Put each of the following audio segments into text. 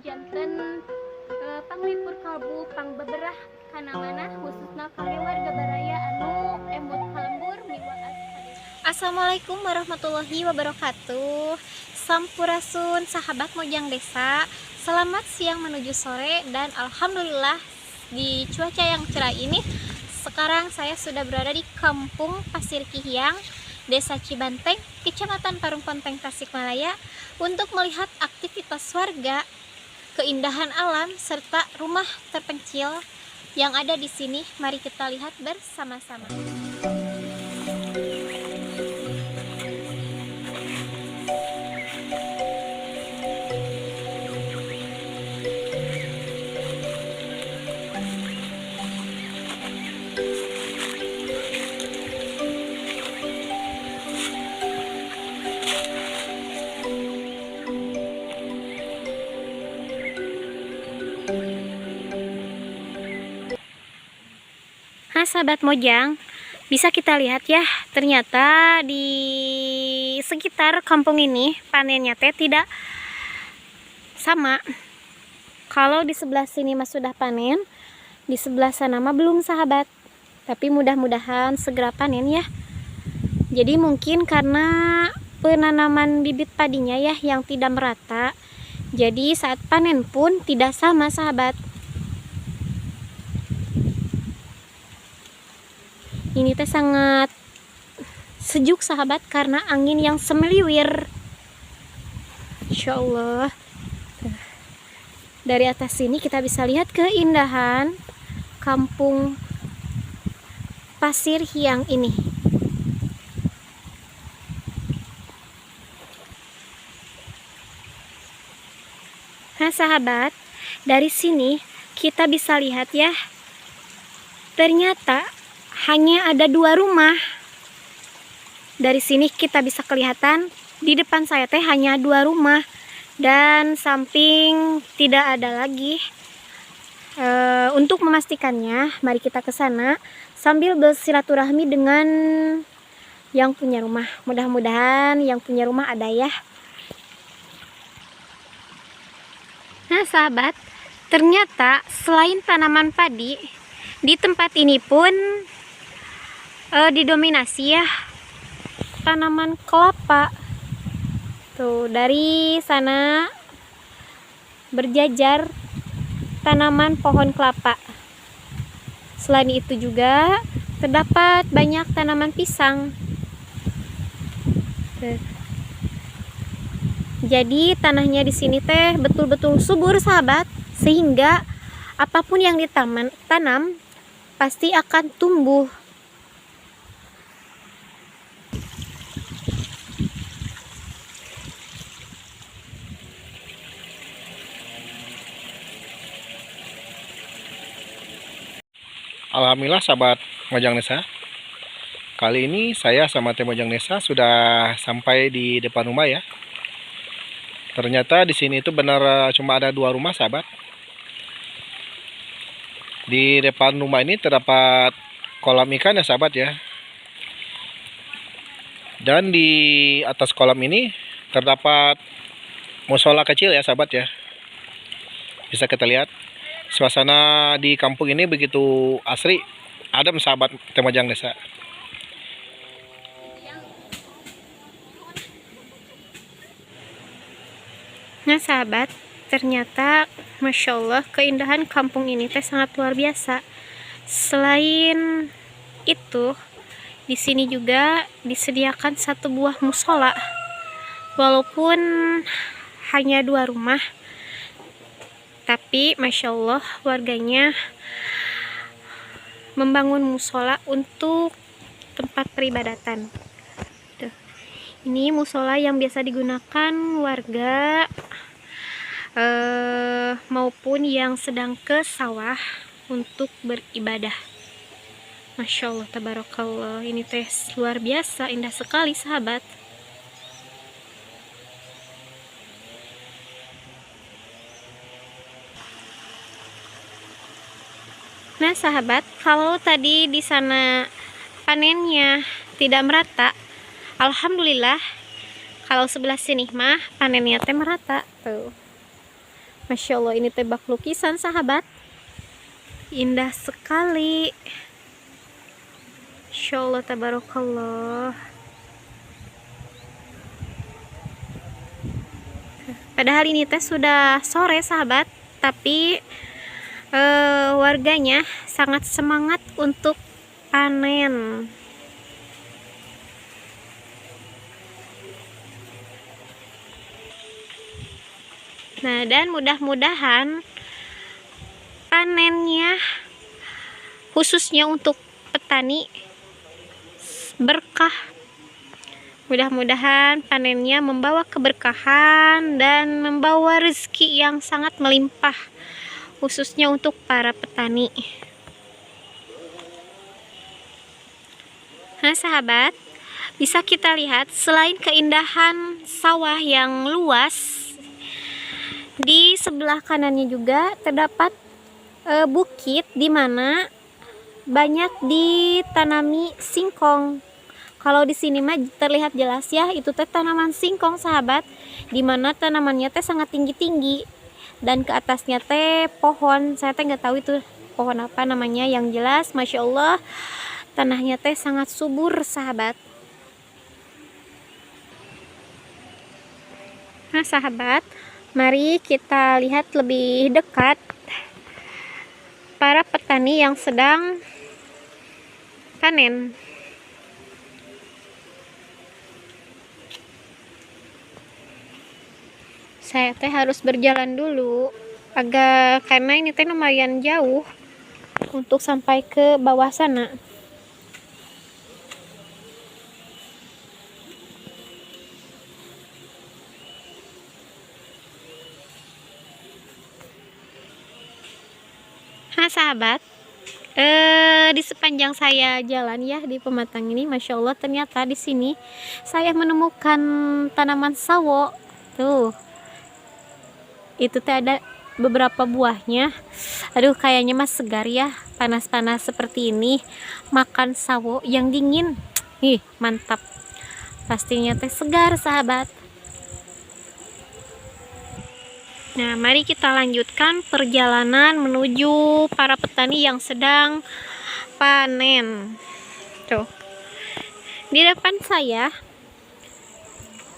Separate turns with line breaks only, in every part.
janten panglipur kalbu pang beberah kana mana khususna kami warga baraya anu embut kalembur miwaat. Assalamualaikum warahmatullahi wabarakatuh. Sampurasun sahabat Mojang Desa. Selamat siang menuju sore dan alhamdulillah di cuaca yang cerah ini sekarang saya sudah berada di Kampung Pasir Kihiang, Desa Cibanteng, Kecamatan Parung Ponteng, Tasikmalaya untuk melihat aktivitas warga, keindahan alam serta rumah terpencil yang ada di sini. Mari kita lihat bersama-sama. Nah, sahabat Mojang, bisa kita lihat ya, ternyata di sekitar kampung ini panennya teh tidak sama. Kalau di sebelah sini mah sudah panen, di sebelah sana mah belum, sahabat. Tapi mudah-mudahan segera panen ya. Jadi mungkin karena penanaman bibit padinya ya yang tidak merata, jadi saat panen pun tidak sama, sahabat. Ini teh sangat sejuk, sahabat, karena angin yang semeliwir. Insya Allah. Dari atas sini kita bisa lihat keindahan Kampung Pasir Kihiang ini. Nah, sahabat, dari sini kita bisa lihat ya, ternyata hanya ada 2 rumah. Dari sini kita bisa kelihatan di depan saya teh hanya 2 rumah dan samping tidak ada lagi. Untuk memastikannya, mari kita ke sana sambil bersilaturahmi dengan yang punya rumah. Mudah-mudahan yang punya rumah ada ya. Nah, sahabat, ternyata selain tanaman padi, di tempat ini pun didominasi ya tanaman kelapa. Tuh, dari sana berjajar tanaman pohon kelapa. Selain itu juga terdapat banyak tanaman pisang. Tuh. Jadi tanahnya di sini teh betul-betul subur, sahabat, sehingga apapun yang ditanam pasti akan tumbuh.
Alhamdulillah sahabat Mojang Desa, kali ini saya sama tim Mojang Desa sudah sampai di depan rumah ya. Ternyata di sini itu benar cuma ada 2 rumah, sahabat. Di depan rumah ini terdapat kolam ikan ya, sahabat ya. Dan di atas kolam ini terdapat musola kecil ya, sahabat ya. Bisa kita lihat suasana di kampung ini begitu asri, adem, sahabat tim Mojang Desa.
Nah, sahabat, ternyata Masya Allah keindahan kampung ini teh sangat luar biasa. Selain itu, di sini juga disediakan 1 buah musola. Walaupun hanya 2 rumah, tapi Masya Allah warganya membangun musola untuk tempat peribadatan. Tuh. Ini musola yang biasa digunakan warga maupun yang sedang ke sawah untuk beribadah. Masya Allah, tabarakallah, ini teh luar biasa indah sekali, sahabat. Nah, sahabat, kalau tadi di sana panennya tidak merata, alhamdulillah kalau sebelah sini mah panennya teh merata. Tuh. Masya Allah, ini teh bak lukisan sahabat, indah sekali. Masya Allah, tabarakallah. Padahal ini teh sudah sore sahabat, tapi warganya sangat semangat untuk panen. Nah, dan mudah-mudahan panennya khususnya untuk petani berkah. Mudah-mudahan panennya membawa keberkahan dan membawa rezeki yang sangat melimpah, khususnya untuk para petani. Nah sahabat, bisa kita lihat selain keindahan sawah yang luas, di sebelah kanannya juga terdapat bukit di mana banyak ditanami singkong. Kalau di sini mah terlihat jelas ya, itu teh tanaman singkong sahabat, di mana tanamannya teh sangat tinggi-tinggi dan ke atasnya teh pohon. Saya teh nggak tahu itu pohon apa namanya, yang jelas Masya Allah tanahnya teh sangat subur sahabat. Nah sahabat, mari kita lihat lebih dekat para petani yang sedang panen. Saya teh harus berjalan dulu agak, karena ini teh lumayan jauh untuk sampai ke bawah sana. Nah sahabat, di sepanjang saya jalan ya di pematang ini, Masya Allah ternyata di sini saya menemukan tanaman sawo. Tuh, itu teh ada beberapa buahnya. Aduh, kayaknya mas segar ya, panas-panas seperti ini makan sawo yang dingin. Ih, mantap. Pastinya teh segar sahabat. Nah, mari kita lanjutkan perjalanan menuju para petani yang sedang panen. Tuh, di depan saya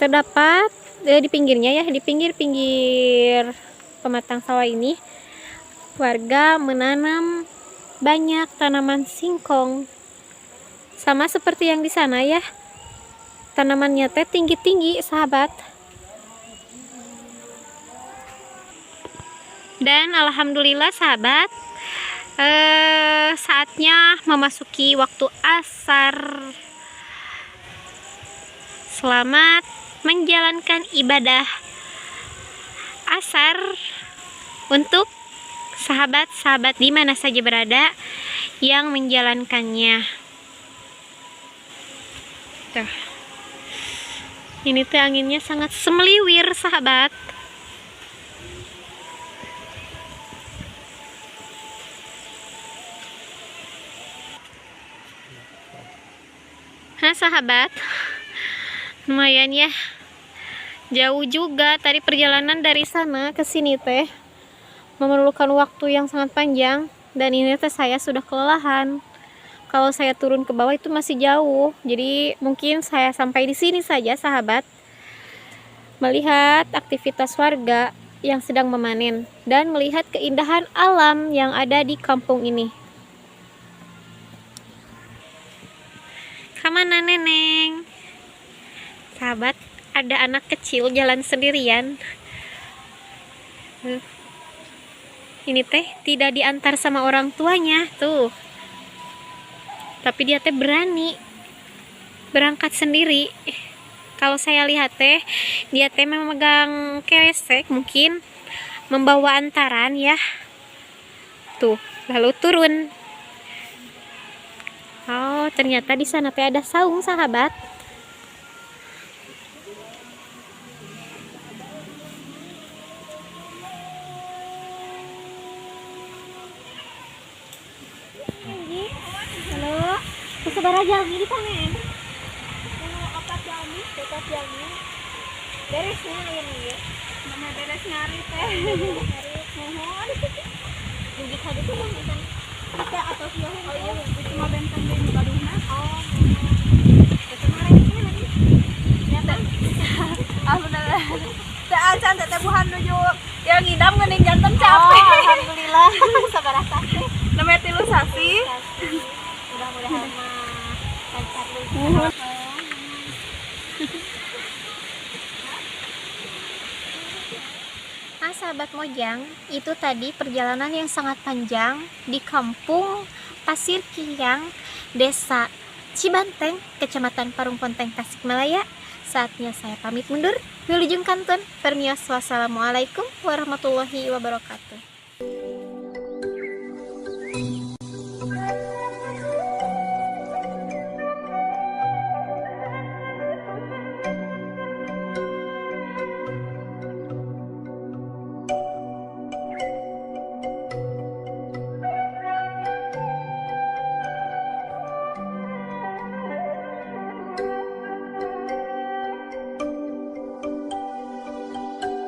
terdapat di pinggirnya ya, di pinggir-pinggir pematang sawah ini warga menanam banyak tanaman singkong, sama seperti yang di sana ya, tanamannya teh tinggi-tinggi sahabat. Dan alhamdulillah sahabat, saatnya memasuki waktu asar. Selamat menjalankan ibadah asar untuk sahabat-sahabat di mana saja berada yang menjalankannya. Tuh. Ini tuh anginnya sangat semeliwir sahabat. Nah sahabat, lumayan ya, jauh juga tadi perjalanan dari sana ke sini teh memerlukan waktu yang sangat panjang, dan ini teh saya sudah kelelahan. Kalau saya turun ke bawah itu masih jauh, jadi mungkin saya sampai di sini saja sahabat, melihat aktivitas warga yang sedang memanen dan melihat keindahan alam yang ada di kampung ini. Kemana neneng? Sahabat, ada anak kecil jalan sendirian. Ini teh tidak diantar sama orang tuanya tuh, tapi dia teh berani berangkat sendiri. Kalau saya lihat teh, dia teh memegang keresek, mungkin membawa antaran ya. Tuh, lalu turun. Oh, ternyata di sana teh ada saung sahabat. Halo, sebentar aja lagi di sana. Mau opat jalmi, beresnya ini ya. Mana beresnya nyari teh. Mohon. Dugi kadu tuh benteng. Kita atau sih oh iya itu mah benteng di Badungna. Oh. Itu mah lagi lagi. Ya teh. Alhamdulillah. Teh acan teh buhan nuju yang ngidam geuning janten capek. Alhamdulillah. Sabaraha teh. Namanya tilu sasi. Mudah-mudahan mah lancar terus. Nah, sahabat Mojang, itu tadi perjalanan yang sangat panjang di kampung Pasir Kiyang, Desa Cibanteng, Kecamatan Parung Ponteng, Tasikmalaya. Saatnya saya pamit mundur. Wilujeng Kantun, permios wassalamualaikum warahmatullahi wabarakatuh.